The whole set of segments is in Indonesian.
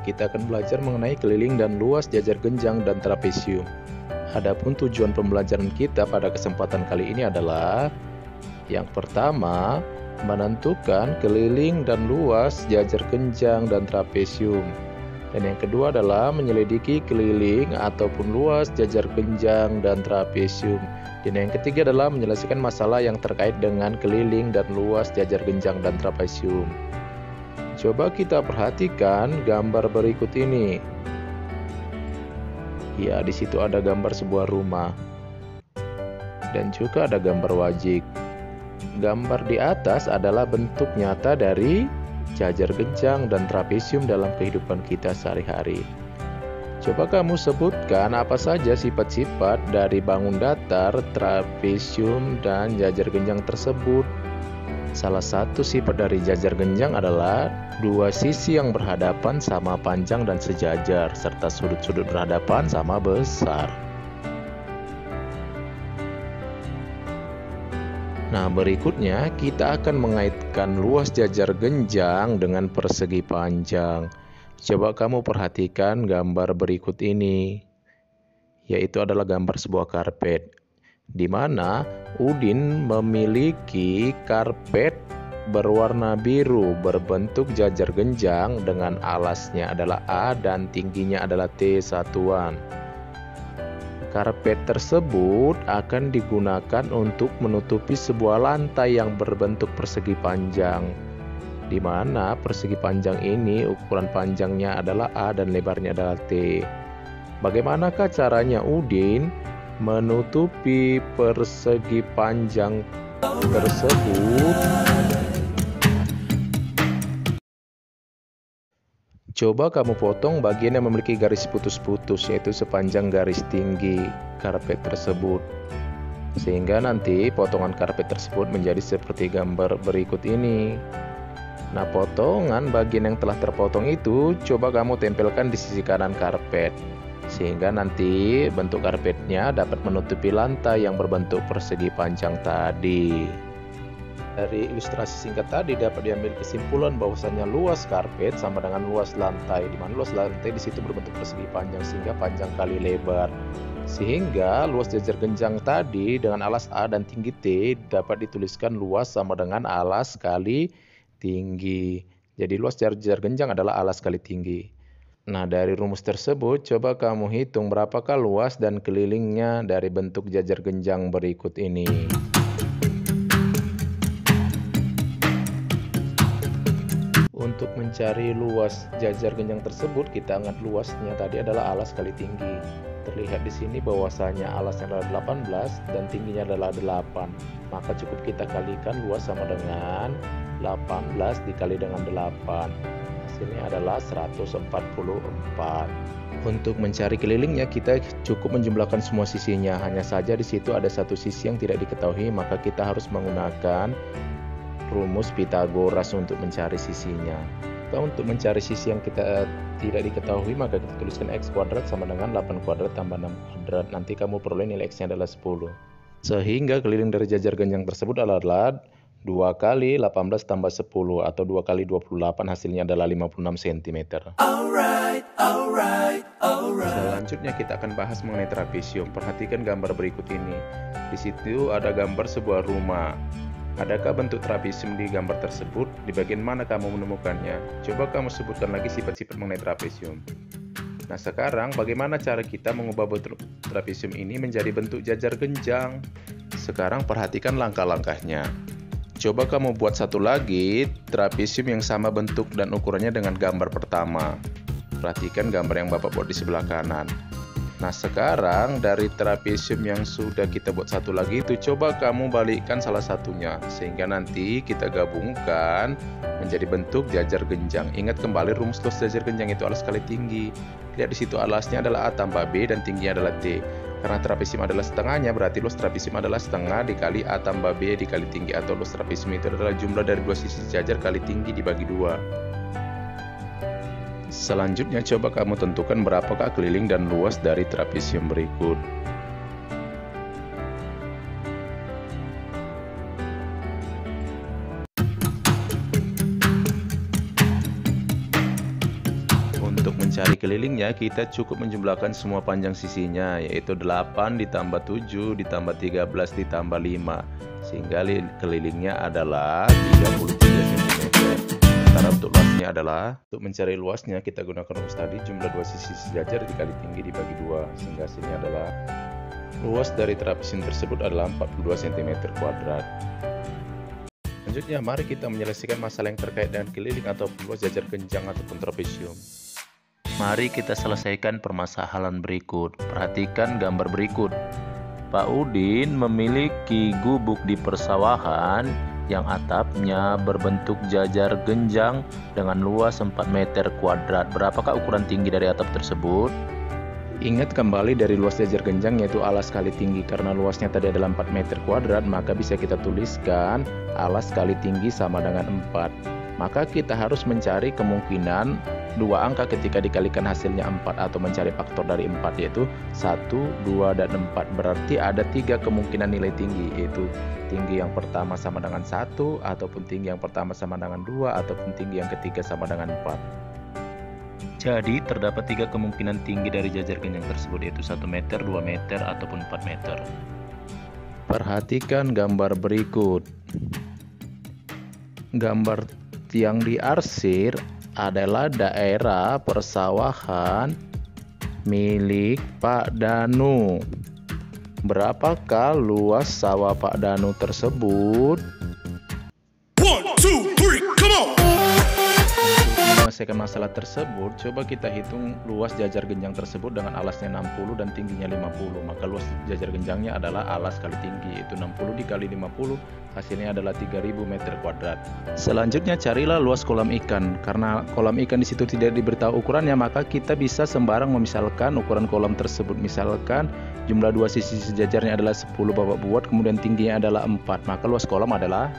kita akan belajar mengenai keliling dan luas jajar genjang dan trapesium. Adapun tujuan pembelajaran kita pada kesempatan kali ini adalah yang pertama, menentukan keliling dan luas jajar genjang dan trapesium. Dan yang kedua adalah menyelidiki keliling ataupun luas jajar genjang dan trapesium. Dan yang ketiga adalah menyelesaikan masalah yang terkait dengan keliling dan luas jajar genjang dan trapesium. Coba kita perhatikan gambar berikut ini. Ya, di situ ada gambar sebuah rumah. Dan juga ada gambar wajik. Gambar di atas adalah bentuk nyata dari jajar genjang dan trapesium dalam kehidupan kita sehari-hari. Coba kamu sebutkan apa saja sifat-sifat dari bangun datar, trapesium, dan jajar genjang tersebut. Salah satu sifat dari jajar genjang adalah dua sisi yang berhadapan sama panjang dan sejajar, serta sudut-sudut berhadapan sama besar. Nah, berikutnya kita akan mengaitkan luas jajar genjang dengan persegi panjang. Coba kamu perhatikan gambar berikut ini, yaitu adalah gambar sebuah karpet, di mana Udin memiliki karpet berwarna biru berbentuk jajar genjang dengan alasnya adalah A dan tingginya adalah T satuan. Karpet tersebut akan digunakan untuk menutupi sebuah lantai yang berbentuk persegi panjang, di mana persegi panjang ini ukuran panjangnya adalah A dan lebarnya adalah T. Bagaimanakah caranya Udin menutupi persegi panjang tersebut? Coba kamu potong bagian yang memiliki garis putus-putus, yaitu sepanjang garis tinggi karpet tersebut. Sehingga nanti potongan karpet tersebut menjadi seperti gambar berikut ini. Nah, potongan bagian yang telah terpotong itu coba kamu tempelkan di sisi kanan karpet. Sehingga nanti bentuk karpetnya dapat menutupi lantai yang berbentuk persegi panjang tadi. Dari ilustrasi singkat tadi dapat diambil kesimpulan bahwasanya luas karpet sama dengan luas lantai, di mana luas lantai di situ berbentuk persegi panjang sehingga panjang kali lebar. Sehingga luas jajar genjang tadi dengan alas A dan tinggi T dapat dituliskan luas sama dengan alas kali tinggi. Jadi luas jajar genjang adalah alas kali tinggi. Nah, dari rumus tersebut coba kamu hitung berapakah luas dan kelilingnya dari bentuk jajar genjang berikut ini. Untuk mencari luas jajar genjang tersebut, kita ingat luasnya tadi adalah alas kali tinggi. Terlihat di sini bahwasanya alasnya adalah 18 dan tingginya adalah 8. Maka cukup kita kalikan luas sama dengan 18 dikali dengan 8. Hasilnya adalah 144. Untuk mencari kelilingnya kita cukup menjumlahkan semua sisinya. Hanya saja di situ ada satu sisi yang tidak diketahui, maka kita harus menggunakan rumus Pitagoras untuk mencari sisinya. Untuk mencari sisi yang kita tidak diketahui, maka kita tuliskan X kuadrat sama dengan 8 kuadrat tambah 6 kuadrat. Nanti kamu peroleh nilai X-nya adalah 10. Sehingga keliling dari jajar genjang tersebut adalah 2 kali 18 tambah 10 atau 2 kali 28, hasilnya adalah 56 cm. Selanjutnya kita akan bahas mengenai trapesium. Perhatikan gambar berikut ini. Di situ ada gambar sebuah rumah. Adakah bentuk trapesium di gambar tersebut? Di bagian mana kamu menemukannya? Coba kamu sebutkan lagi sifat-sifat mengenai trapesium. Nah, sekarang bagaimana cara kita mengubah bentuk trapesium ini menjadi bentuk jajar genjang? Sekarang perhatikan langkah-langkahnya. Coba kamu buat satu lagi trapesium yang sama bentuk dan ukurannya dengan gambar pertama. Perhatikan gambar yang Bapak buat di sebelah kanan. Nah, sekarang dari trapesium yang sudah kita buat satu lagi itu coba kamu balikkan salah satunya sehingga nanti kita gabungkan menjadi bentuk jajar genjang. Ingat kembali rumus luas jajar genjang itu alas kali tinggi. Lihat di situ alasnya adalah A tambah B dan tingginya adalah T. Karena trapesium adalah setengahnya, berarti luas trapesium adalah setengah dikali A tambah B dikali tinggi, atau luas trapesium itu adalah jumlah dari dua sisi jajar kali tinggi dibagi 2. Selanjutnya coba kamu tentukan berapakah keliling dan luas dari trapesium berikut. Untuk Untuk mencari kelilingnya, kita cukup menjumlahkan semua panjang sisinya, yaitu 8 ditambah 7 ditambah 13 ditambah 5, sehingga kelilingnya adalah 33 cm. Sementara untuk luasnya adalah, untuk mencari luasnya kita gunakan rumus tadi, jumlah dua sisi sejajar dikali tinggi dibagi 2, sehingga hasilnya adalah luas dari trapesium tersebut adalah 42 cm². Selanjutnya, mari kita menyelesaikan masalah yang terkait dengan keliling atau luas jajar genjang ataupun trapesium. Mari kita selesaikan permasalahan berikut. Perhatikan gambar berikut. Pak Udin memiliki gubuk di persawahan yang atapnya berbentuk jajar genjang dengan luas 4 meter kuadrat. Berapakah ukuran tinggi dari atap tersebut? Ingat kembali dari luas jajar genjang, yaitu alas kali tinggi. Karena luasnya tadi adalah 4 meter kuadrat, maka bisa kita tuliskan alas kali tinggi sama dengan 4. Maka kita harus mencari kemungkinan dua angka ketika dikalikan hasilnya 4, atau mencari faktor dari 4, yaitu 1, 2, dan 4. Berarti ada 3 kemungkinan nilai tinggi, yaitu tinggi yang pertama sama dengan 1, ataupun tinggi yang pertama sama dengan 2, ataupun tinggi yang ketiga sama dengan 4. Jadi terdapat 3 kemungkinan tinggi dari jajar genjang tersebut, yaitu 1 meter, 2 meter, ataupun 4 meter. Perhatikan gambar berikut. Gambar yang diarsir adalah daerah persawahan milik Pak Danu. Berapakah luas sawah Pak Danu tersebut? 1, 2, 3, come on! Menyelesaikan masalah tersebut, coba kita hitung luas jajar genjang tersebut dengan alasnya 60 dan tingginya 50. Maka luas jajar genjangnya adalah alas kali tinggi, yaitu 60 dikali 50, hasilnya adalah 3000 meter kuadrat. Selanjutnya carilah luas kolam ikan. Karena kolam ikan di situ tidak diberitahu ukurannya, maka kita bisa sembarang memisalkan ukuran kolam tersebut. Misalkan jumlah dua sisi sejajarnya adalah 10 bapak buat, kemudian tingginya adalah 4, maka luas kolam adalah,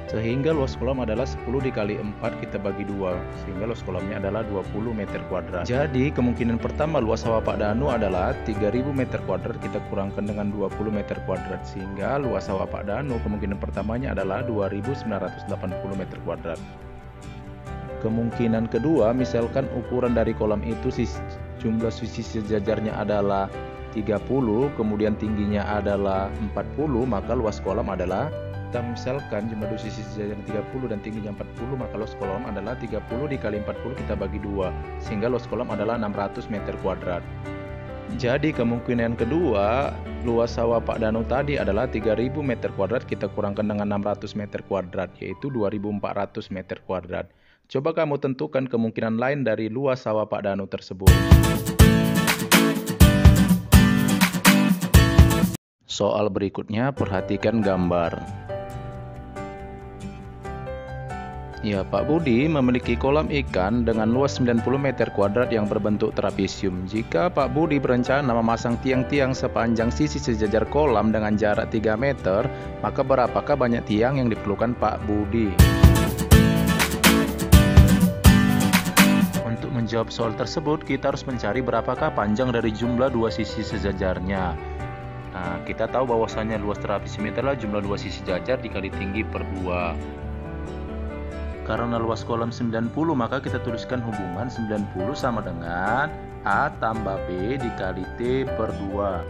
sehingga luas kolam adalah 10 dikali 4 kita bagi 2, sehingga luas kolamnya adalah 20 meter kuadrat. Jadi kemungkinan pertama luas sawah Pak Danu adalah 3000 meter kuadrat, kita kurangkan dengan 20 meter kuadrat, sehingga luas sawah Pak Danu kemungkinan pertamanya adalah 2980 meter kuadrat. Kemungkinan kedua, misalkan ukuran dari kolam itu jumlah sisi sejajarnya adalah 30, kemudian tingginya adalah 40, maka luas kolam adalah, kita misalkan jumlah dua sisi sejajar 30 dan tingginya 40, maka luas kolam adalah 30 dikali 40 kita bagi 2, sehingga luas kolam adalah 600 meter kuadrat. Jadi kemungkinan kedua, luas sawah Pak Danu tadi adalah 3000 meter kuadrat, kita kurangkan dengan 600 meter kuadrat, yaitu 2400 meter kuadrat. Coba kamu tentukan kemungkinan lain dari luas sawah Pak Danu tersebut. Soal berikutnya, perhatikan gambar. Ya, Pak Budi memiliki kolam ikan dengan luas 90 meter kuadrat yang berbentuk trapesium. Jika Pak Budi berencana memasang tiang-tiang sepanjang sisi sejajar kolam dengan jarak 3 meter, maka berapakah banyak tiang yang diperlukan Pak Budi? Untuk menjawab soal tersebut, kita harus mencari berapakah panjang dari jumlah dua sisi sejajarnya. Nah, kita tahu bahwasannya luas trapesium adalah jumlah dua sisi sejajar dikali tinggi per 2. Karena luas kolam 90, maka kita tuliskan hubungan 90 sama dengan A tambah B dikali T per 2.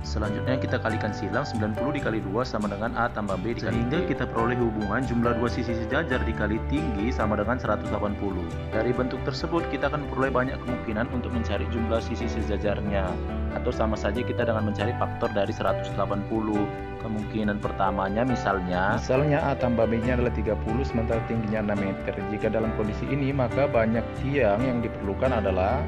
Selanjutnya kita kalikan silang, 90 dikali 2 sama dengan A tambah B dikali T. Sehingga kita peroleh hubungan jumlah dua sisi sejajar dikali tinggi sama dengan 180. Dari bentuk tersebut kita akan peroleh banyak kemungkinan untuk mencari jumlah sisi sejajarnya. Atau sama saja kita dengan mencari faktor dari 180. Kemungkinan pertamanya misalnya A tambah B nya adalah 30, sementara tingginya 6 meter. Jika dalam kondisi ini, maka banyak tiang yang diperlukan adalah,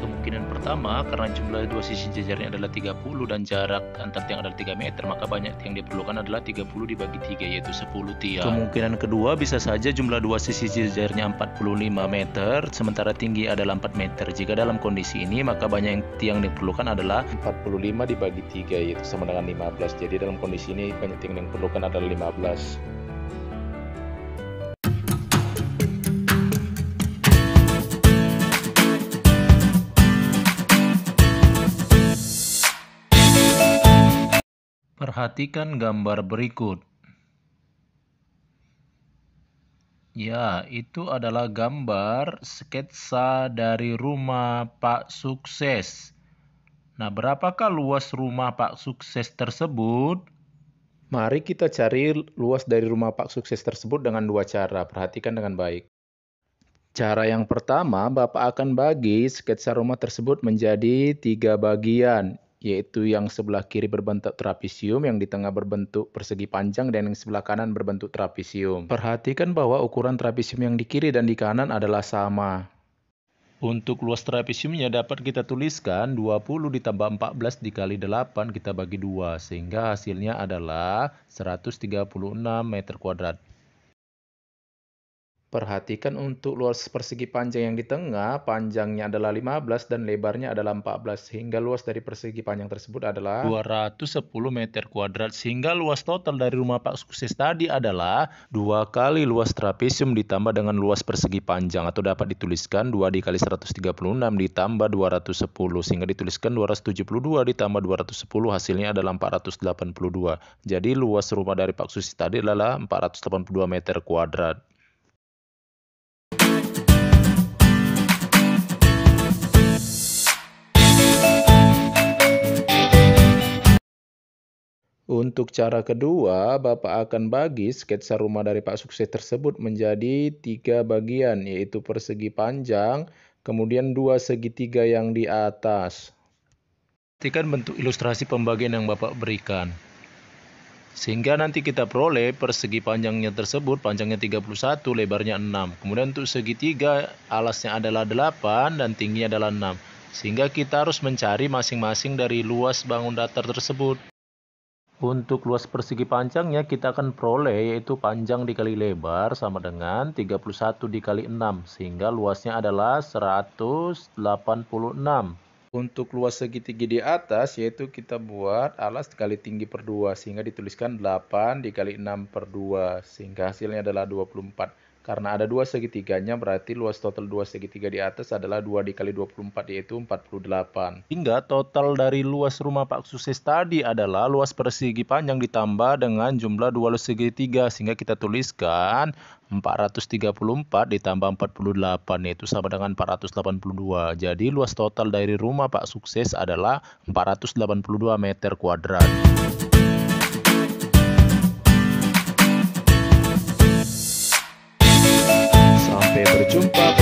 kemungkinan pertama, karena jumlah dua sisi sejajarnya adalah 30 dan jarak antar tiang adalah 3 meter, maka banyak tiang diperlukan adalah 30 dibagi 3, yaitu 10 tiang. Kemungkinan kedua, bisa saja jumlah dua sisi sejajarnya 45 meter, sementara tinggi adalah 4 meter. Jika dalam kondisi ini, maka banyak tiang diperlukan adalah 45 dibagi 3, yaitu sama dengan 15. Jadi dalam kondisi ini, banyak tiang yang diperlukan adalah 15. Perhatikan gambar berikut. Ya, itu adalah gambar sketsa dari rumah Pak Sukses. Nah, berapakah luas rumah Pak Sukses tersebut? Mari kita cari luas dari rumah Pak Sukses tersebut dengan dua cara. Perhatikan dengan baik. Cara yang pertama, Bapak akan bagi sketsa rumah tersebut menjadi 3 bagian, yaitu yang sebelah kiri berbentuk trapesium, yang di tengah berbentuk persegi panjang, dan yang sebelah kanan berbentuk trapesium. Perhatikan bahwa ukuran trapesium yang di kiri dan di kanan adalah sama. Untuk luas trapesiumnya dapat kita tuliskan 20 ditambah 14 dikali 8 kita bagi 2, sehingga hasilnya adalah 136 meter kuadrat. Perhatikan untuk luas persegi panjang yang di tengah, panjangnya adalah 15 dan lebarnya adalah 14, sehingga luas dari persegi panjang tersebut adalah 210 meter kuadrat, sehingga luas total dari rumah Pak Sukses tadi adalah 2 kali luas trapesium ditambah dengan luas persegi panjang, atau dapat dituliskan 2 dikali 136 ditambah 210, sehingga dituliskan 272 ditambah 210, hasilnya adalah 482. Jadi luas rumah dari Pak Sukses tadi adalah 482 meter kuadrat. Untuk cara kedua, Bapak akan bagi sketsa rumah dari Pak Sukses tersebut menjadi 3 bagian, yaitu persegi panjang, kemudian 2 segitiga yang di atas. Perhatikan bentuk ilustrasi pembagian yang Bapak berikan. Sehingga nanti kita peroleh persegi panjangnya tersebut, panjangnya 31, lebarnya 6. Kemudian untuk segitiga, alasnya adalah 8 dan tingginya adalah 6. Sehingga kita harus mencari masing-masing dari luas bangun datar tersebut. Untuk luas persegi panjangnya kita akan peroleh yaitu panjang dikali lebar sama dengan 31 dikali 6, sehingga luasnya adalah 186. Untuk luas segitiga di atas yaitu kita buat alas dikali tinggi per 2, sehingga dituliskan 8 dikali 6 per 2, sehingga hasilnya adalah 24. Karena ada 2 segitiganya, berarti luas total 2 segitiga di atas adalah 2 dikali 24, yaitu 48. Hingga total dari luas rumah Pak Sukses tadi adalah luas persegi panjang ditambah dengan jumlah 2 luas segitiga, sehingga kita tuliskan 434 ditambah 48, yaitu sama dengan 482. Jadi luas total dari rumah Pak Sukses adalah 482 meter kuadrat. Sampai berjumpa